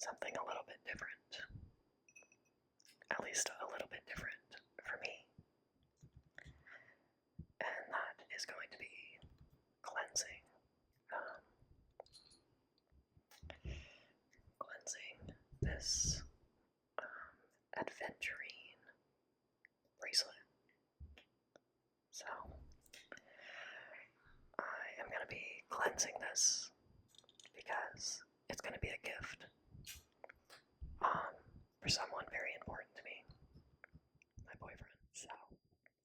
something a little bit different, at least a little bit different for me, and that is going to be cleansing. Cleansing this adventurine bracelet. So, I am going to be cleansing this because it's going to be a gift for someone very important to me, my boyfriend. So,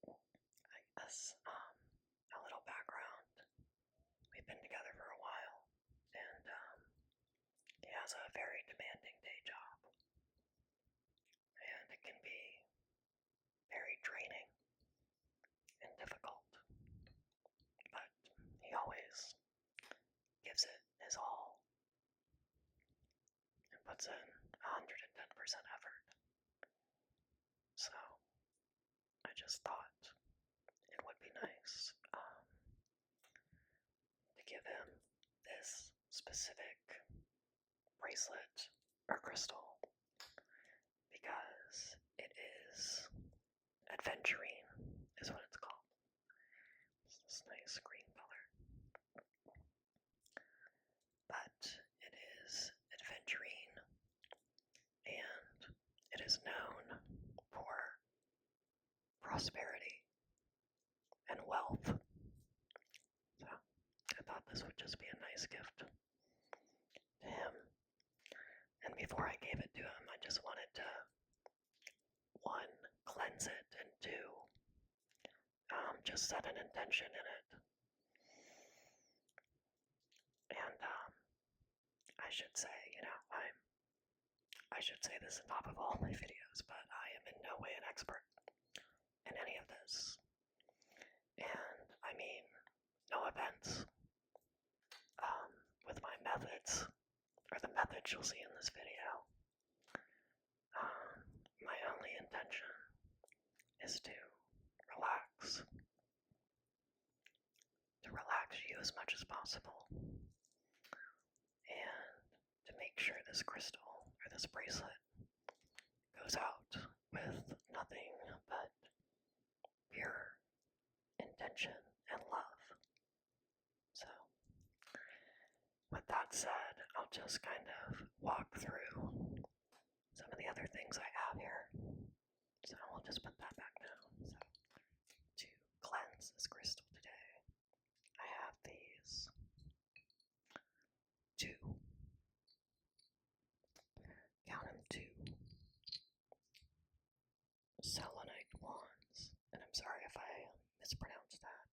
I guess a little background. We've been together for a while, and he has a very demanding day job, and it can be very draining and difficult, but he always gives it his all and puts in 110% effort. So I just thought it would be nice to give him this specific bracelet or crystal because it is adventurine, is what it's called. It's this nice green color. But it is adventurine, and it is known for prosperity and wealth. So I thought this would just be a nice gift to him. And before I gave it to him, I just wanted to, one, cleanse it, and two, just set an intention in it. And I should say, I should say this on top of all my videos, but I am in no way an expert in any of this. And I mean, no offense with my methods, or the methods you'll see in this video. My only intention is to relax you as much as possible, and to make sure this crystal, or this bracelet, goes out with nothing but pure intention and love. So, with that said, I'll just kind of walk through some of the other things I have here. So we'll just put that back down. So, to cleanse this crystal today, I have these two, count them, two selenite wands. And I'm sorry if I mispronounced that.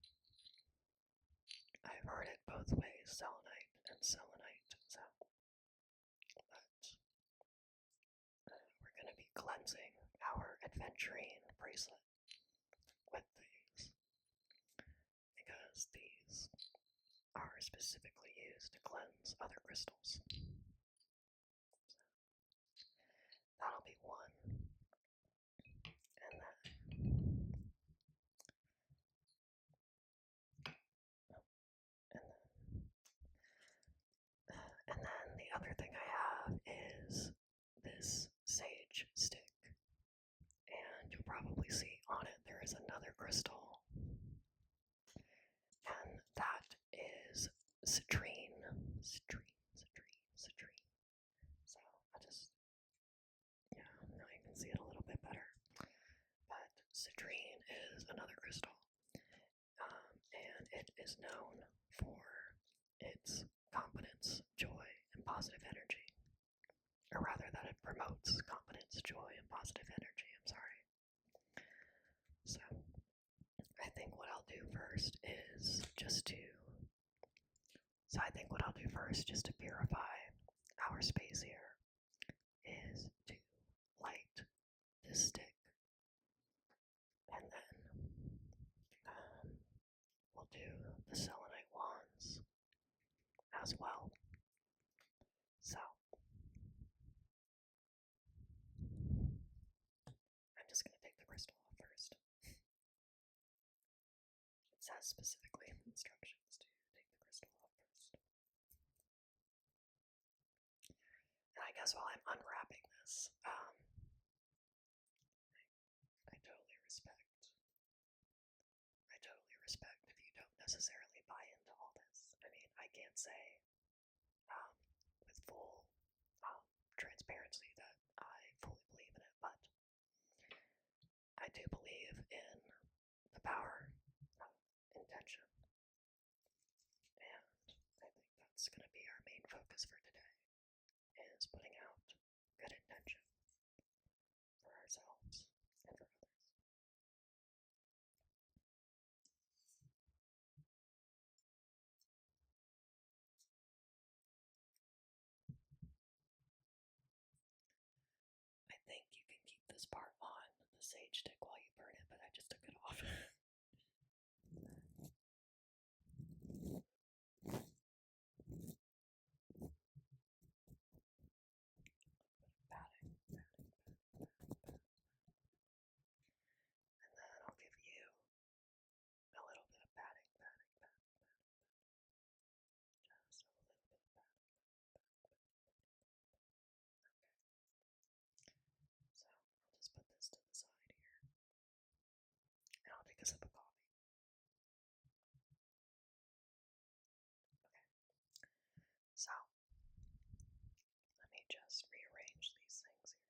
I've heard it both ways, selenite and selenite. So, but we're going to be cleansing our adventurine bracelet with these, because these are specifically used to cleanse other crystals. So, that'll be one. And then the other thing I have is this sage stick. And you'll probably see on it there is another crystal. And that is citrine. So now you can see it a little bit better. But citrine is another crystal. And it is known for its confidence, joy, and positive energy. Or rather, that it promotes confidence, joy, and positive energy. I'm sorry. So, I think what I'll do first is just to purify our space here, is to light this stick. And then we'll do the selenite wands as well. So, I'm just going to take the crystal off first. It says specifically in the instructions to take the crystal off first. And I guess while I'm unwrapping this, I totally respect. I totally respect if you don't necessarily buy into all this. I mean, I can't say with full transparency that I fully believe in it, but I do believe in the power of intention. And I think that's going to be our main focus for today, is putting out good intention for ourselves and for others. I think you can keep this part on the sage stick while you burn it, but I just took it off. Patting. And then I'll give you a little bit of patting. Just a little bit of patting. So I'll just put this to the side here. And I'll take a sip of coffee. Okay. So let me just rearrange these things here.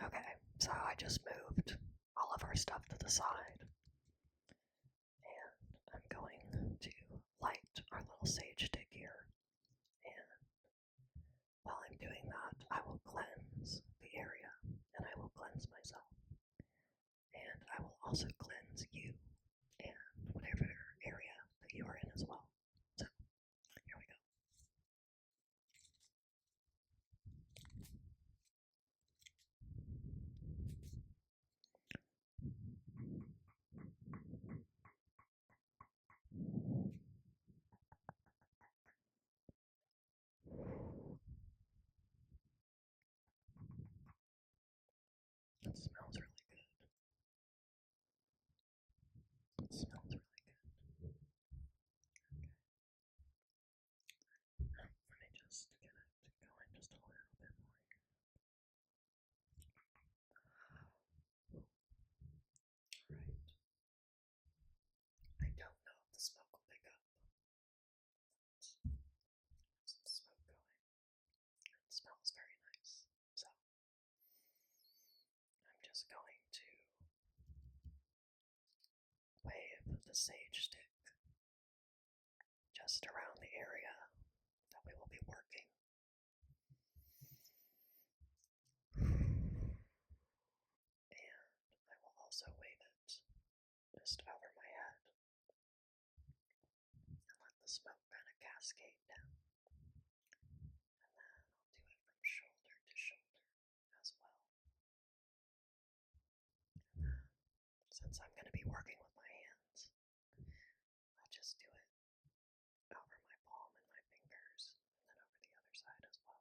Okay, so I just moved all of our stuff to the side, and I'm going to light our little sage stick here, and while I'm doing that, I will cleanse the area, and I will cleanse myself, and I will also cleanse you and whatever area that you are in as well. So, here we go. It smells really good. It smells really good. Okay. Let me just get it going just a little bit more here. Alright. I don't know if the smoke will pick up. Some smoke going. It smells very nice. So I'm just going to wave the sage stick just around the area that we will be working. And I will also wave it just over my head and let the smoke kind of cascade down. And then I'll do it from shoulder to shoulder as well. And then, since I'm going to be working with my hands, I'll just do it over my palm and my fingers, and then over the other side as well.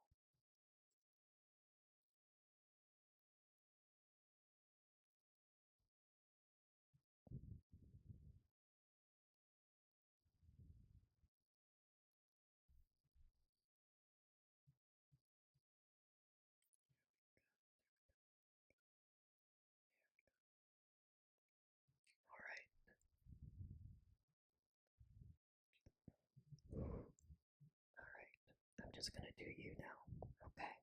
Alright. Alright. I'm just going to do you now. Okay.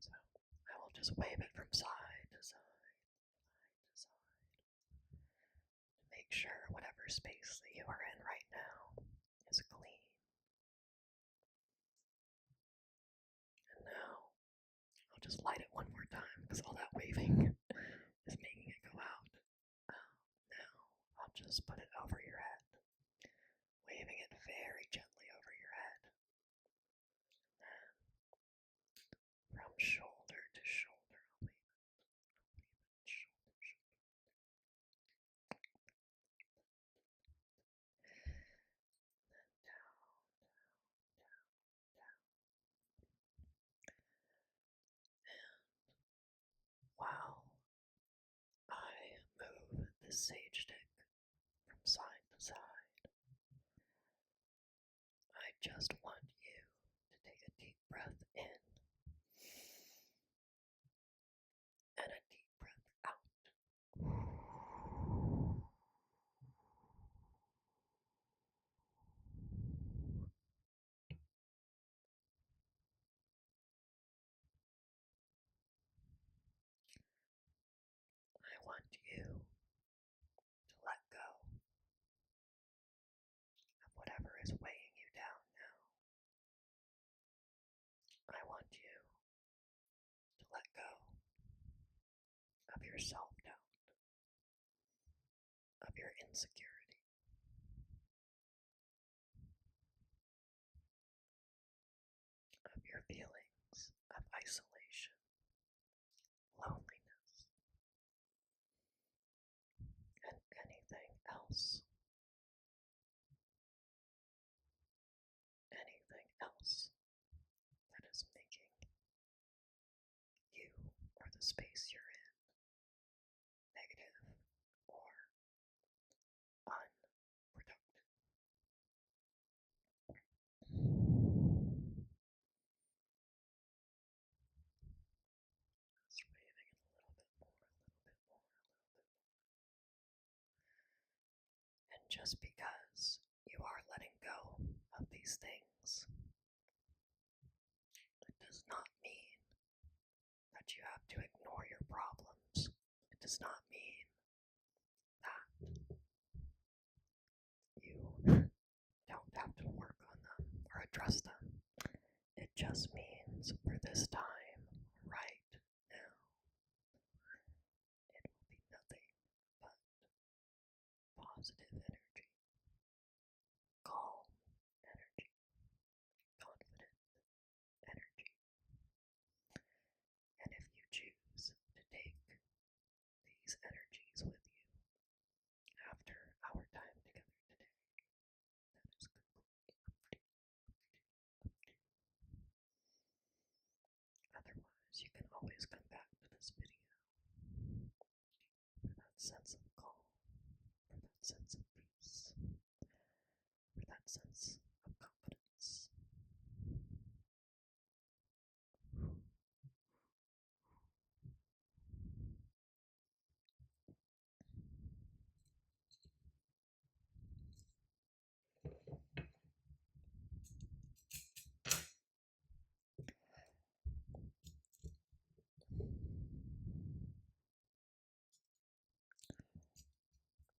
So I will just wave it from side to side, to make sure whatever space that you are in right now is clean. And now I'll just light it one more time because all that waving is making it go out. Now I'll just put it over your head, waving it very gently over your head. And then from shoulder to shoulder, I'll wave it. Shoulder to shoulder. just want you to take a deep breath in and a deep breath out. I want you to let go of whatever is weighing you down now. I want you to let go of your self-doubt, of your insecurity, of your feelings of isolation, loneliness, and anything else that is making you or the space you're in negative or unproductive. Just waving it a little bit more, a little bit more, a little bit more. And just because you are letting go of these things, it does not mean that you have to ignore your problems. It does not mean that you don't have to work on them or address them. It just means for this time, right now, it will be nothing but positive energy, calm energy, confident energy. And if you choose to take these energies with you after our time together today, that is completely up to you. Otherwise, you can always come back to this video for that sense of calm, for that sense of peace, for that sense of confidence.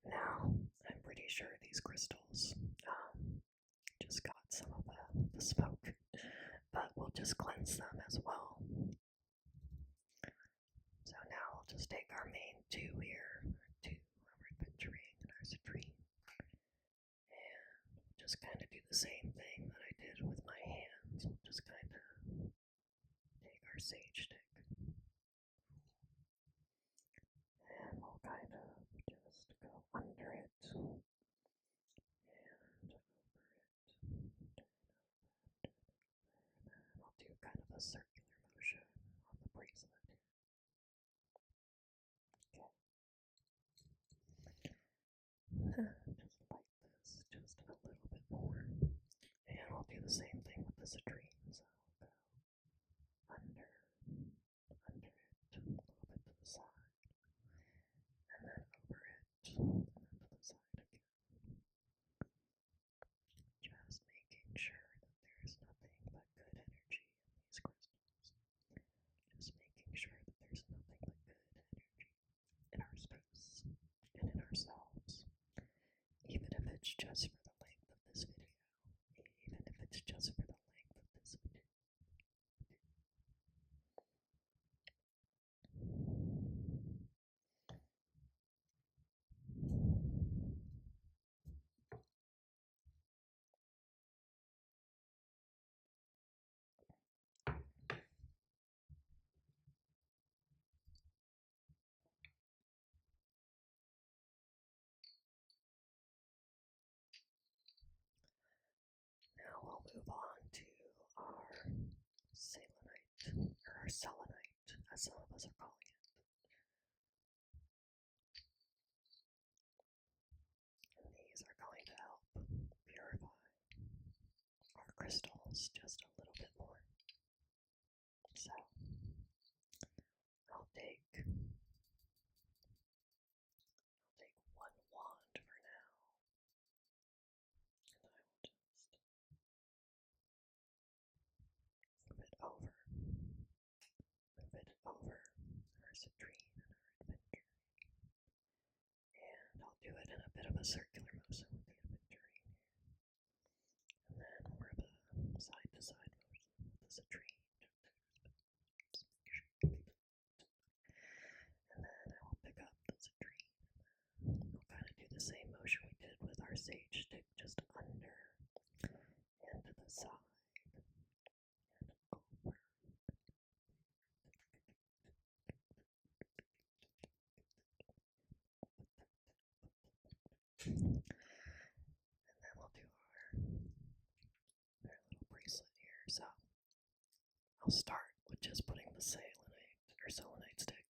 Now, I'm pretty sure these crystals just got some of the smoke, but we'll just cleanse them as well. So now we'll just take our main two here, our adventuring and our citrine, and just kind of do the same thing that I did with my hands. We'll just kind of take our sage stick, and we'll kind of just go under it, and over it, and I'll do kind of a circular motion on the bracelet here. Okay. Just like this, just a little bit more. And I'll do the same thing with the citrine. So I'll go under it, a little bit to the side, and then over it, and then to the side again. Just making sure that there's nothing but good energy in these crystals. Just making sure that there's nothing but good energy in our space and in ourselves. Even if it's just for the length of this video. Even if it's just for the length of this video. Now we'll move on to our selenite, or our selenite, as some of us are calling it. And these are going to help purify our else just a little bit more. So I'll take one wand for now, and I will just move it over our citrine and our adventure. And I'll do it in a bit of a circular motion with the adventure. And then more of a side-to-side motion with the citrine. And then I will pick up the citrine. We'll kind of do the same motion we did with our sage stick, just under and to the side and over. And then we'll do our little bracelet here. So I'll start with just putting the selenite stick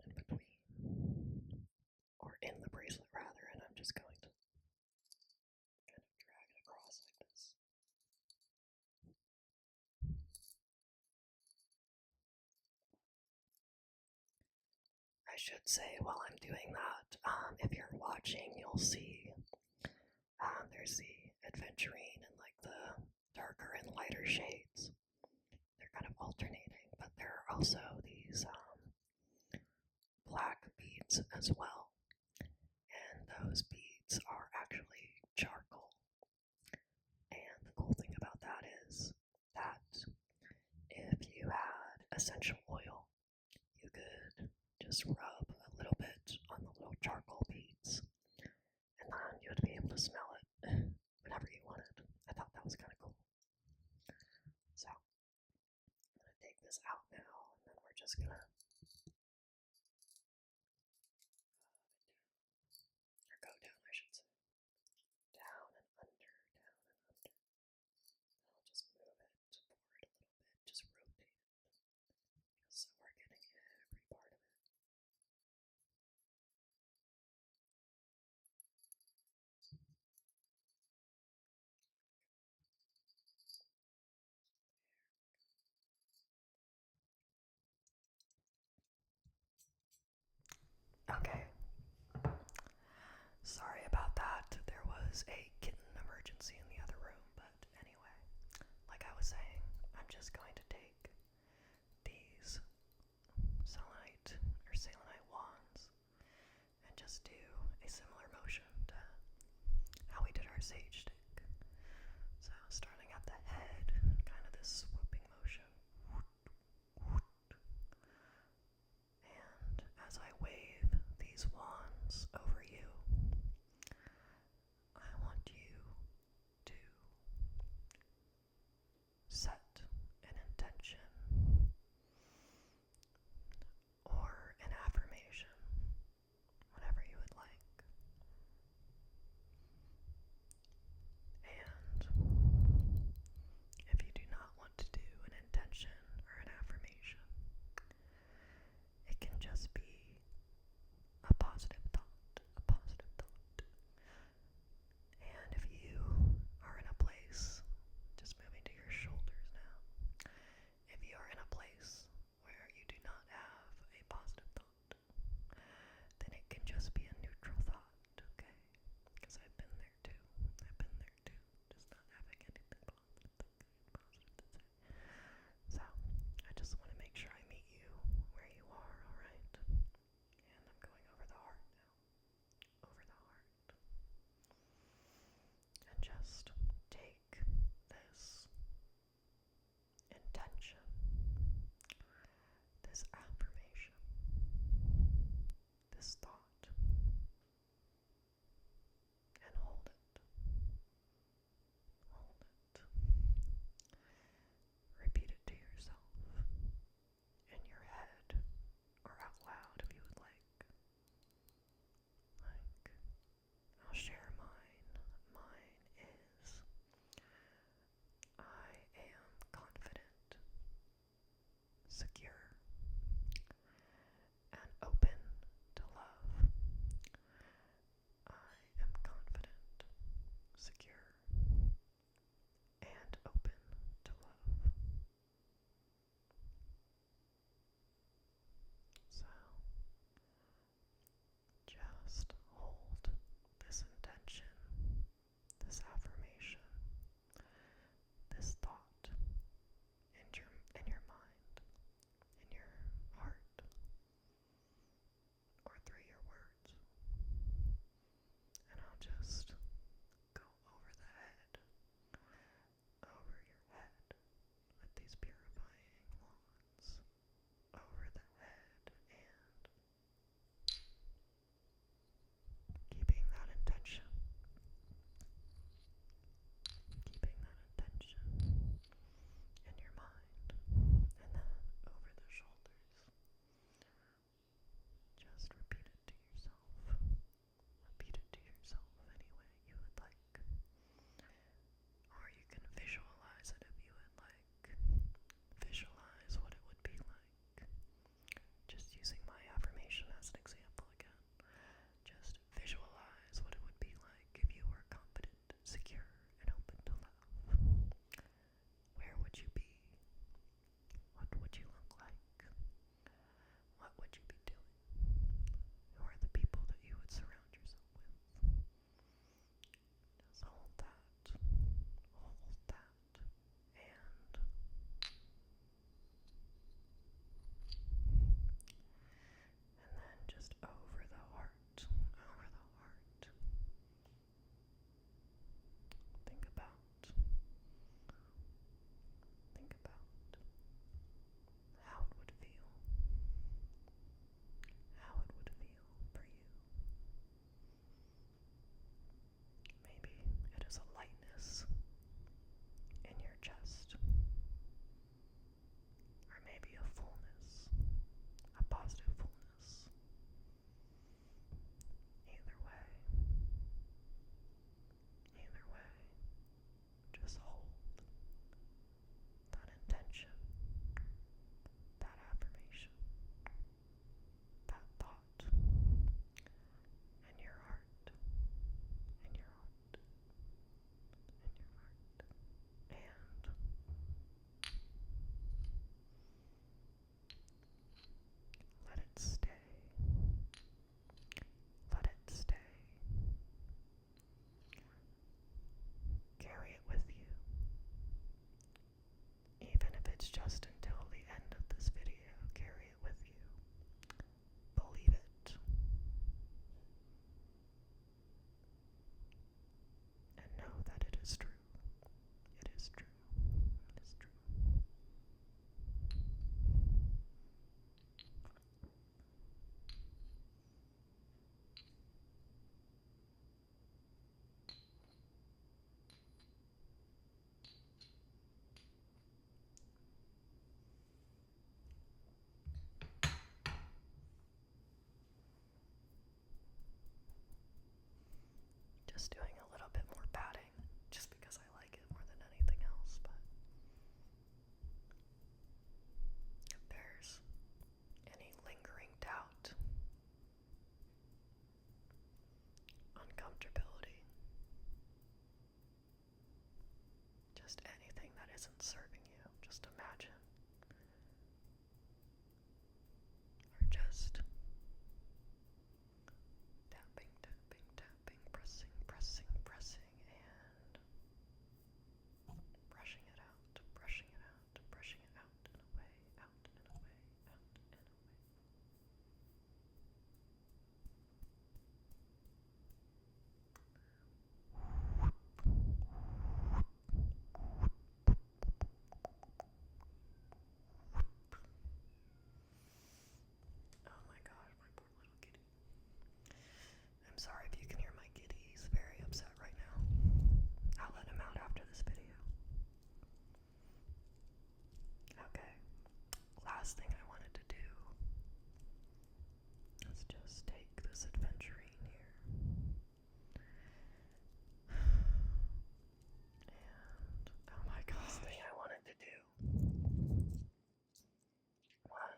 in between, or in the bracelet rather, and I'm just going to kind of drag it across like this. I should say while I'm doing that, if you're watching, you'll see there's the adventurine and like the darker and lighter shades. They're kind of alternating, but there are also these black beads as well, and those beads are actually charcoal. And the cool thing about that is that if you had essential oil, you could just rub a little bit on the little charcoal beads, and then you would be able to smell it whenever you wanted. I thought that was kind of cool. So I'm going to take this out now, and then we're just going to go down, I should say. Down and under, down and under. And I'll just move it forward a little bit, just rotate it. So we're getting every part of it. Okay. Sorry about that. There was a kitten emergency in the other room, but anyway, like I was saying, I'm just going to take these selenite wands and just do a similar motion to how we did our sage stick. So starting at the head, kind of this swooping motion. And as I wave these wands over you, I want you to set an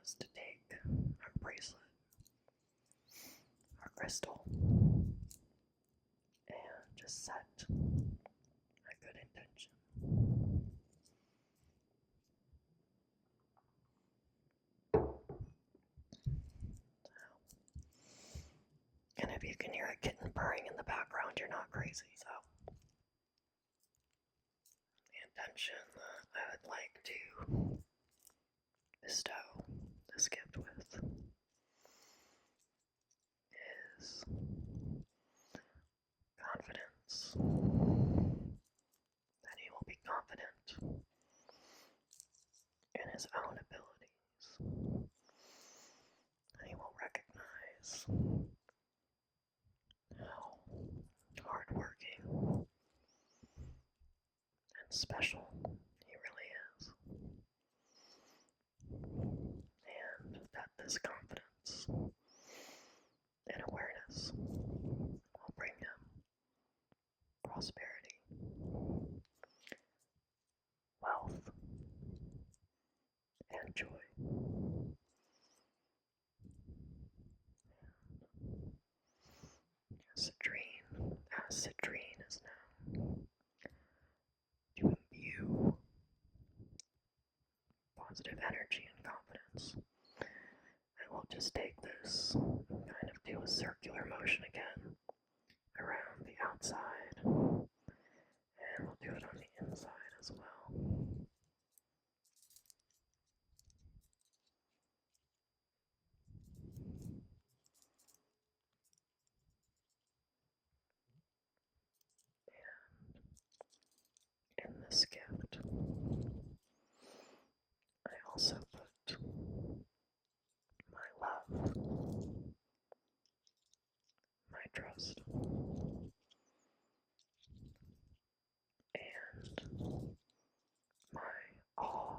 is to take our bracelet, our crystal, and just set a good intention. And if you can hear a kitten purring in the background, you're not crazy. So, the intention I would like to bestow this gift with is confidence. That he will be confident in his own abilities. And he will recognize how hardworking and special he really is. And that this confidence and awareness will bring him prosperity, wealth, and joy. Citrine is now to imbue positive energy and confidence. And we'll just take this and kind of do a circular motion again around the outside, and we'll do it on the inside as well. And in this gift, I also put my love, my trust, and my awe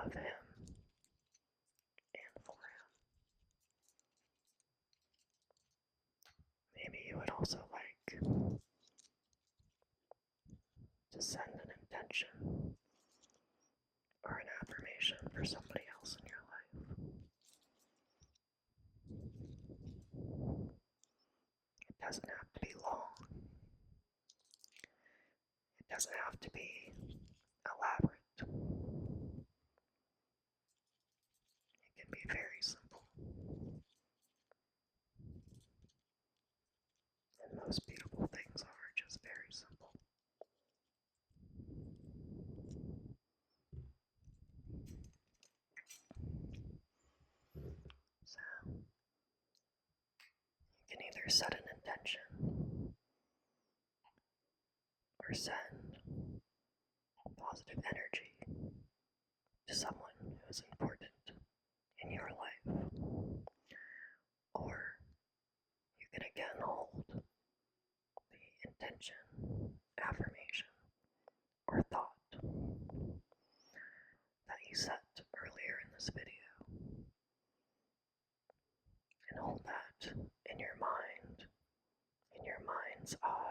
of him and for him. Maybe you would also like to send an intention or an affirmation for somebody else in your life. It doesn't have to be long. It doesn't have to be elaborate. It can be very simple. And most beautiful things are just very simple. So, you can either set an intention or send positive energy to someone who is important in your life. Or you can again hold the intention, affirmation, or thought that you set earlier in this video, and hold that in your mind, in your mind's eye,